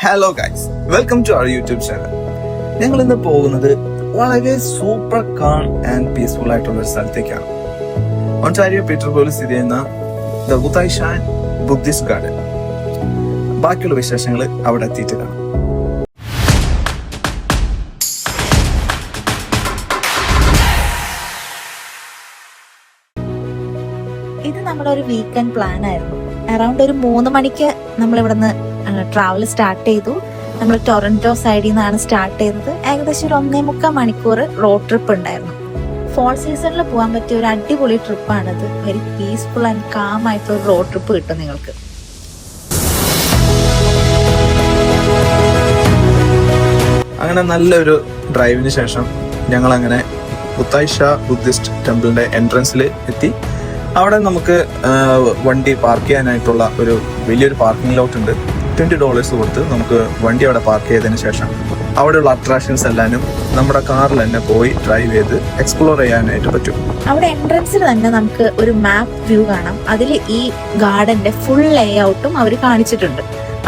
Hello guys, welcome to our YouTube channel. ഞങ്ങൾ ഇന്ന് പോകുന്നത് വളരെ സൂപ്പർ കാം ആൻഡ് പീസ്ഫുൾ ആയിട്ടുള്ള ഒരു സ്ഥലത്തേക്കാണ്. ഒണ്ടാരിയോ പീറ്റർബോറിൽ സ്ഥിതി ചെയ്യുന്ന ദ വുതായ് ഷാൻ ബുദ്ധിസ്റ്റ് ഗാർഡൻ. ബാക്കിയുള്ള വിശേഷങ്ങൾ അവിടെ എത്തിയിട്ട് കാണാം. ഇത് നമ്മുടെ ഒരു വീക്കെൻഡ് പ്ലാൻ ആയിരുന്നു. അറൌണ്ട് ഒരു 3 മണിക്ക് നമ്മൾ ഇവിടുന്ന് ട്രാവൽ സ്റ്റാർട്ട് ചെയ്തു. നമ്മൾ ടൊറന്റോ സൈഡിൽ നിന്നാണ് സ്റ്റാർട്ട് ചെയ്തത്. ഏകദേശം ഒരു 1.25 മണിക്കൂർ റോഡ് ട്രിപ്പ് ഉണ്ടായിരുന്നു. ഫോൾ സീസണിൽ പോകാൻ പറ്റിയ ഒരു അടിപൊളി ട്രിപ്പാണിത്. വെരി പീസ്ഫുൾ ആൻഡ് കാം ആയിട്ടുള്ള ഒരു റോഡ് ട്രിപ്പ് കിട്ടും നിങ്ങൾക്ക്. അങ്ങനെ നല്ലൊരു ഡ്രൈവിന് ശേഷം ഞങ്ങൾ അങ്ങനെ വുതായ് ഷാ ബുദ്ധിസ്റ്റ് ടെമ്പിളിന്റെ എൻട്രൻസിൽ എത്തി. അവിടെ നമുക്ക് വണ്ടി പാർക്ക് ചെയ്യാനായിട്ടുള്ള ഒരു വലിയൊരു പാർക്കിംഗ് ലോട്ട് ഉണ്ട്. $20 കൊടുത്ത് നമുക്ക് വണ്ടി അവിടെ പാർക്ക് ചെയ്തതിന് ശേഷം അവിടെയുള്ള അട്രാക്ഷൻസ് എല്ലാനും നമ്മുടെ കാറിൽ തന്നെ പോയി ഡ്രൈവ് ചെയ്ത് എക്സ്പ്ലോർ ചെയ്യാനായിട്ട് പറ്റും. അവിടെ എൻട്രൻസിൽ തന്നെ നമുക്ക് ഒരു മാപ്പ് വ്യൂ കാണാം. അതിൽ ഈ ഗാർഡന്റെ ഫുൾ ലേ ഔട്ടും അവർ കാണിച്ചിട്ടുണ്ട്.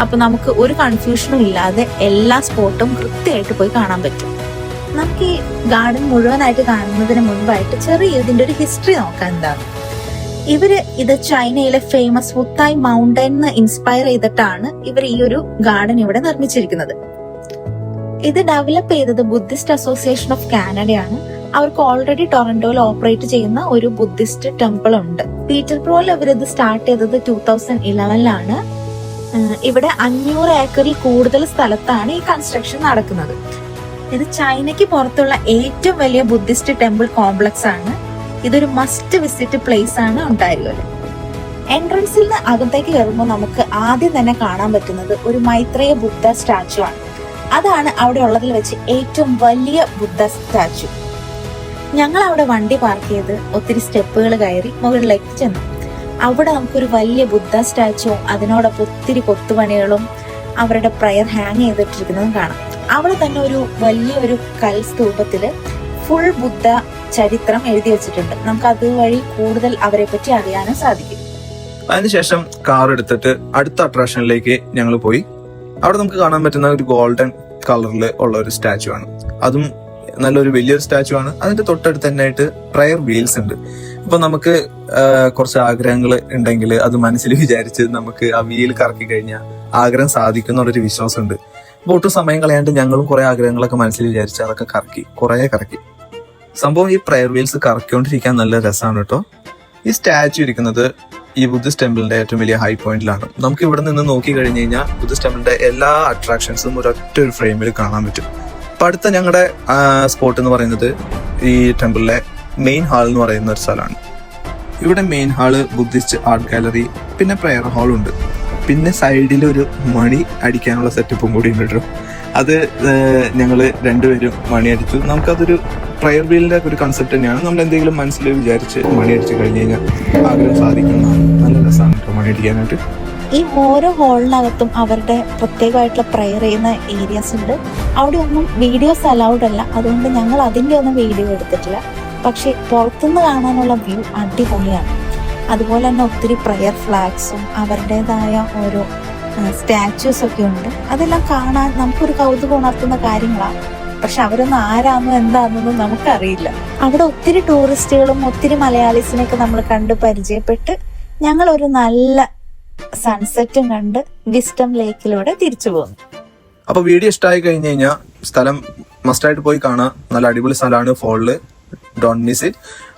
അപ്പൊ നമുക്ക് ഒരു കൺഫ്യൂഷനും ഇല്ലാതെ എല്ലാ സ്പോട്ടും കൃത്യമായിട്ട് പോയി കാണാൻ പറ്റും. നമുക്ക് ഈ ഗാർഡൻ മുഴുവനായിട്ട് കാണുന്നതിന് മുൻപായിട്ട് ചെറിയ ഇതിന്റെ ഒരു ഹിസ്റ്ററി നോക്കാൻ. എന്താണ് ഇത് ചൈനയിലെ ഫേമസ് വുതായ് മൗണ്ടൻ ഇൻസ്പയർ ചെയ്തിട്ടാണ് ഇവർ ഈ ഒരു ഗാർഡൻ ഇവിടെ നിർമ്മിച്ചിരിക്കുന്നത്. ഇത് ഡെവലപ്പ് ചെയ്തത് ബുദ്ധിസ്റ്റ് അസോസിയേഷൻ ഓഫ് കാനഡയാണ്. അവർക്ക് ഓൾറെഡി ടൊറന്റോയിൽ ഓപ്പറേറ്റ് ചെയ്യുന്ന ഒരു ബുദ്ധിസ്റ്റ് ടെമ്പിൾ ഉണ്ട്. പീറ്റർബോറിൽ ഇവർ ഇത് സ്റ്റാർട്ട് ചെയ്തത് 2011 ഇവിടെ 500 ഏക്കറിൽ കൂടുതൽ സ്ഥലത്താണ് ഈ കൺസ്ട്രക്ഷൻ നടക്കുന്നത്. ഇത് ചൈനയ്ക്ക് പുറത്തുള്ള ഏറ്റവും വലിയ ബുദ്ധിസ്റ്റ് ടെമ്പിൾ കോംപ്ലക്സ് ആണ്. ഇതൊരു മസ്റ്റ് വിസിറ്റ് പ്ലേസ് ആണ് ഒണ്ടാരിയോയില്. എൻട്രൻസിൽ നിന്ന് അകത്തേക്ക് കയറുമ്പോൾ നമുക്ക് ആദ്യം തന്നെ കാണാൻ പറ്റുന്നത് ഒരു മൈത്രേയ ബുദ്ധ സ്റ്റാച്ചു ആണ്. അതാണ് അവിടെ ഉള്ളതിൽ വെച്ച് ഏറ്റവും വലിയ ബുദ്ധ സ്റ്റാച്ചു. ഞങ്ങൾ അവിടെ വണ്ടി പാർക്ക് ചെയ്ത് ഒത്തിരി സ്റ്റെപ്പുകൾ കയറി മുകളിലേക്ക് ചെന്നു. അവിടെ നമുക്കൊരു വലിയ ബുദ്ധ സ്റ്റാച്ചുവും അതിനോടൊപ്പം ഒത്തിരി കൊത്തുപണികളും അവരുടെ പ്രയർ ഹാങ് ചെയ്തിട്ടിരിക്കുന്നതും കാണാം. അവിടെ തന്നെ ഒരു വലിയൊരു കൽ സ്തൂപത്തില് ഫുൾ ബുദ്ധ ചരിത്രം എഴുതി വെച്ചിട്ടുണ്ട്. നമുക്ക് അതുവഴി കൂടുതൽ അവരെ പറ്റി അറിയാനും സാധിക്കും. അതിനുശേഷം കാർ എടുത്തിട്ട് അടുത്ത അട്രാക്ഷനിലേക്ക് ഞങ്ങൾ പോയി. അവിടെ നമുക്ക് കാണാൻ പറ്റുന്ന ഒരു ഗോൾഡൻ കളറിൽ ഉള്ള ഒരു സ്റ്റാച്ചു ആണ്. അതും നല്ലൊരു വലിയൊരു സ്റ്റാച്ചു ആണ്. അതിന്റെ തൊട്ടടുത്ത് തന്നെ ആയിട്ട് പ്രയർ വീൽസ് ഉണ്ട്. അപ്പൊ നമുക്ക് കുറച്ച് ആഗ്രഹങ്ങൾ ഉണ്ടെങ്കിൽ അത് മനസ്സിൽ വിചാരിച്ച് നമുക്ക് ആ വീൽ കറക്കി കഴിഞ്ഞാൽ ആഗ്രഹം സാധിക്കും എന്നുള്ളൊരു വിശ്വാസമുണ്ട്. അപ്പൊ ഒട്ടും സമയം കളയാണ്ട് ഞങ്ങളും കുറെ ആഗ്രഹങ്ങളൊക്കെ മനസ്സിൽ വിചാരിച്ച് അതൊക്കെ കറക്കി. സംഭവം ഈ പ്രയർ വീൽസ് കറക്കിക്കൊണ്ടിരിക്കാൻ നല്ല രസമാണ് കേട്ടോ. ഈ സ്റ്റാച്ചു ഇരിക്കുന്നത് ഈ ബുദ്ധിസ്റ്റ് ടെമ്പിളിന്റെ ഏറ്റവും വലിയ ഹൈ പോയിന്റിലാണ്. നമുക്ക് ഇവിടെ നിന്ന് നോക്കി കഴിഞ്ഞു കഴിഞ്ഞാൽ ബുദ്ധിസ്റ്റ് ടെമ്പിളിന്റെ എല്ലാ അട്രാക്ഷൻസും ഒരൊറ്റ ഒരു ഫ്രെയിമിൽ കാണാൻ പറ്റും. അപ്പൊ അടുത്ത ഞങ്ങളുടെ സ്പോട്ട് എന്ന് പറയുന്നത് ഈ ടെമ്പിളിലെ മെയിൻ ഹാൾ എന്ന് പറയുന്ന ഒരു സ്ഥലമാണ്. ഇവിടെ main hall Buddhist art gallery, പിന്നെ പ്രയർ ഹാൾ ഉണ്ട്. പിന്നെ സൈഡിൽ ഒരു മണി അടിക്കാനുള്ള സെറ്റപ്പും കൂടി ഉണ്ട് കേട്ടോ. അത് ഞങ്ങള് രണ്ടുപേരും മണി അടിച്ചു. നമുക്കതൊരു പ്രയർ വീലിന്റെ ഒരു കൺസെപ്റ്റ് തന്നെയാണ്. നമ്മൾ എന്തെങ്കിലും മനസ്സിൽ വിചാരിച്ച് മണി അടിച്ചു കഴിഞ്ഞു കഴിഞ്ഞാൽ ആഗ്രഹം സാധിക്കുന്നതാണ്. നല്ല രസമാണ് കേട്ടോ മണി അടിക്കാനായിട്ട്. ഈ ഓരോ ഹോളിനകത്തും അവരുടെ പ്രത്യേകമായിട്ടുള്ള പ്രയർ ചെയ്യുന്ന ഏരിയാസ് ഉണ്ട്. അവിടെ ഒന്നും വീഡിയോസ് അലൗഡ് അല്ല. അതുകൊണ്ട് ഞങ്ങൾ അതിന്റെ ഒന്നും വീഡിയോ എടുത്തിട്ടില്ല. പക്ഷെ പുറത്തുനിന്ന് കാണാനുള്ള വ്യൂ അടിപൊളിയാണ്. അതുപോലെ തന്നെ ഒത്തിരി പ്രയർ ഫ്ലാഗ്സും അവരുടേതായ ഓരോ സ്റ്റാച്യൂസ് ഒക്കെ ഉണ്ട്. അതെല്ലാം കാണാൻ നമുക്കൊരു കൗതുകം ഉണർത്തുന്ന കാര്യങ്ങളാണ്. പക്ഷെ അവരൊന്നും ആരാന്നോ എന്താണെന്നൊന്നും നമുക്കറിയില്ല. അവിടെ ഒത്തിരി ടൂറിസ്റ്റുകളും ഒത്തിരി മലയാളീസിനെയൊക്കെ നമ്മൾ കണ്ട് പരിചയപ്പെട്ട് ഞങ്ങൾ ഒരു നല്ല സൺസെറ്റും കണ്ട് വിസ്ഡം ലേക്കിലൂടെ തിരിച്ചു പോകുന്നു. അപ്പൊ വീഡിയോ ഇഷ്ടമായി കഴിഞ്ഞു കഴിഞ്ഞാൽ സ്ഥലം മസ്റ്റായിട്ട് പോയി കാണാം. നല്ല അടിപൊളി സ്ഥലമാണ്. ഫോളില് ഡോണ്ട് മിസ് ഇറ്റ്.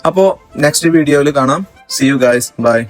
അപ്പോ നെക്സ്റ്റ് വീഡിയോയിൽ കാണാം. See you guys. Bye.